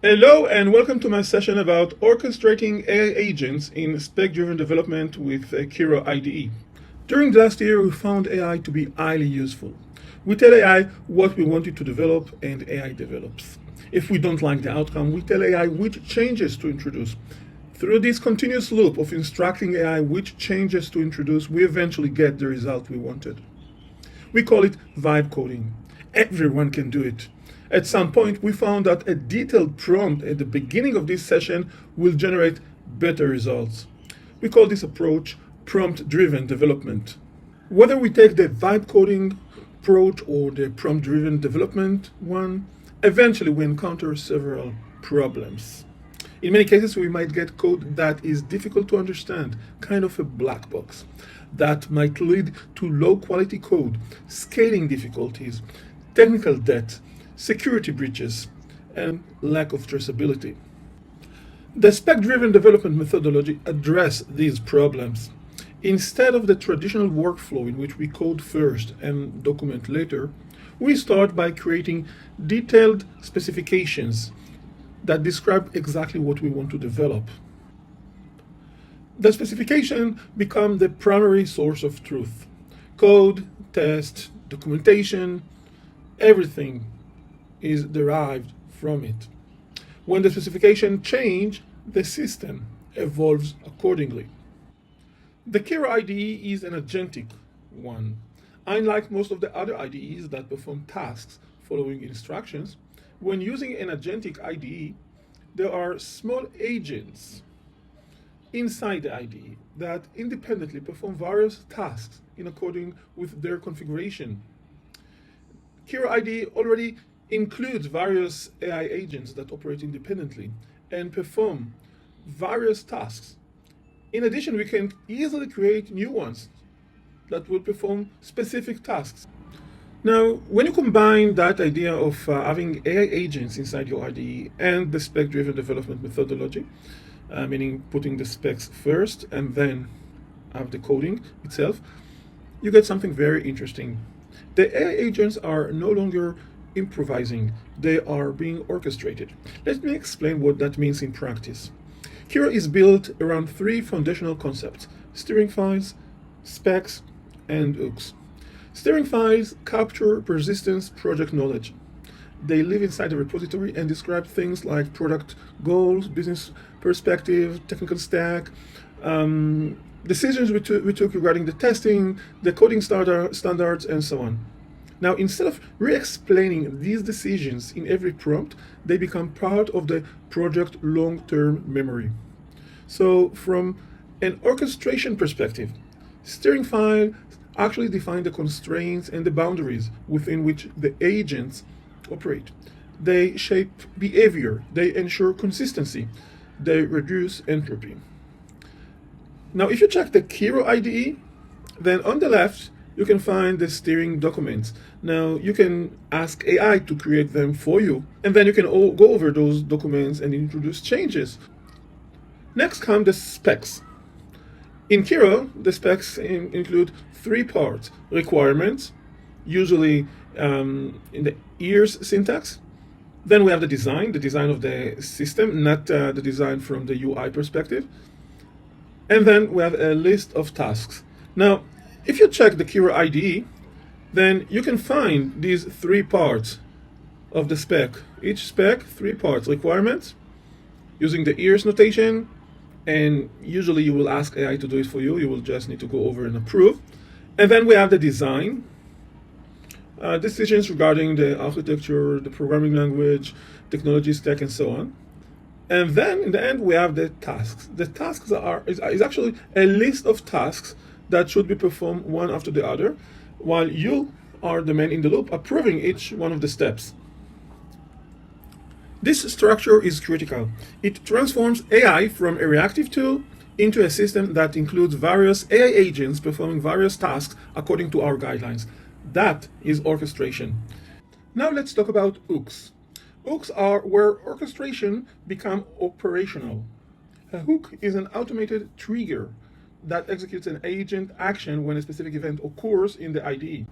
Hello and welcome to my session about orchestrating AI agents in spec-driven development with Kiro IDE. During the last year, we found AI to be highly useful. We tell AI what we want it to develop and AI develops. If we don't like the outcome, we tell AI which changes to introduce. Through this continuous loop of instructing AI which changes to introduce, we eventually get the result we wanted. We call it vibe coding. Everyone can do it. At some point, we found that a detailed prompt at the beginning of this session will generate better results. We call this approach prompt-driven development. Whether we take the vibe coding approach or the prompt-driven development one, eventually we encounter several problems. In many cases, we might get code that is difficult to understand, kind of a black box. That might lead to low-quality code, scaling difficulties, technical debt, security breaches, and lack of traceability. The spec-driven development methodology addresses these problems. Instead of the traditional workflow in which we code first and document later, we start by creating detailed specifications that describe exactly what we want to develop. The specification becomes the primary source of truth. Code, test, documentation, everything is derived from it. When the specification changes, the system evolves accordingly. The Kiro IDE is an agentic one. Unlike most of the other IDEs that perform tasks following instructions, when using an agentic IDE, there are small agents inside the IDE that independently perform various tasks in accordance with their configuration. Kiro IDE already includes various AI agents that operate independently and perform various tasks. In addition, we can easily create new ones that will perform specific tasks. Now, when you combine that idea of having AI agents inside your IDE and the spec-driven development methodology, meaning putting the specs first and then have the coding itself, you get something very interesting. The AI agents are no longer improvising, they are being orchestrated. Let me explain what that means in practice. Kiro is built around three foundational concepts: steering files, specs, and hooks. Steering files capture persistence project knowledge. They live inside the repository and describe things like product goals, business perspective, technical stack, decisions we took regarding the testing, the coding standards, and so on. Now, instead of re-explaining these decisions in every prompt, they become part of the project long-term memory. So from an orchestration perspective, steering files actually define the constraints and the boundaries within which the agents operate. They shape behavior, they ensure consistency, they reduce entropy. Now, if you check the Kiro IDE, then on the left, you can find the steering documents. Now, you can ask AI to create them for you, and then you can go over those documents and introduce changes. Next come the specs. In Kiro, the specs include three parts: requirements, usually in the ears syntax. Then we have the design of the system, not the design from the UI perspective. And then we have a list of tasks. Now, if you check the Kiro IDE, then you can find these three parts of the spec. Each spec, three parts: requirements, using the ears notation, and usually you will ask AI to do it for you. You will just need to go over and approve. And then we have the design, decisions regarding the architecture, the programming language, technology stack, and so on. And then in the end, we have the tasks. The tasks is actually a list of tasks that should be performed one after the other, while you are the man in the loop approving each one of the steps. This structure is critical. It transforms AI from a reactive tool into a system that includes various AI agents performing various tasks according to our guidelines. That is orchestration. Now let's talk about hooks. Hooks are where orchestration becomes operational. A hook is an automated trigger that executes an agent action when a specific event occurs in the IDE.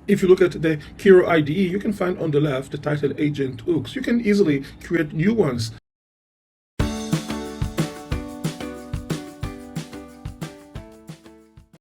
If you look at the Kiro IDE, you can find on the left the title agent hooks. You can easily create new ones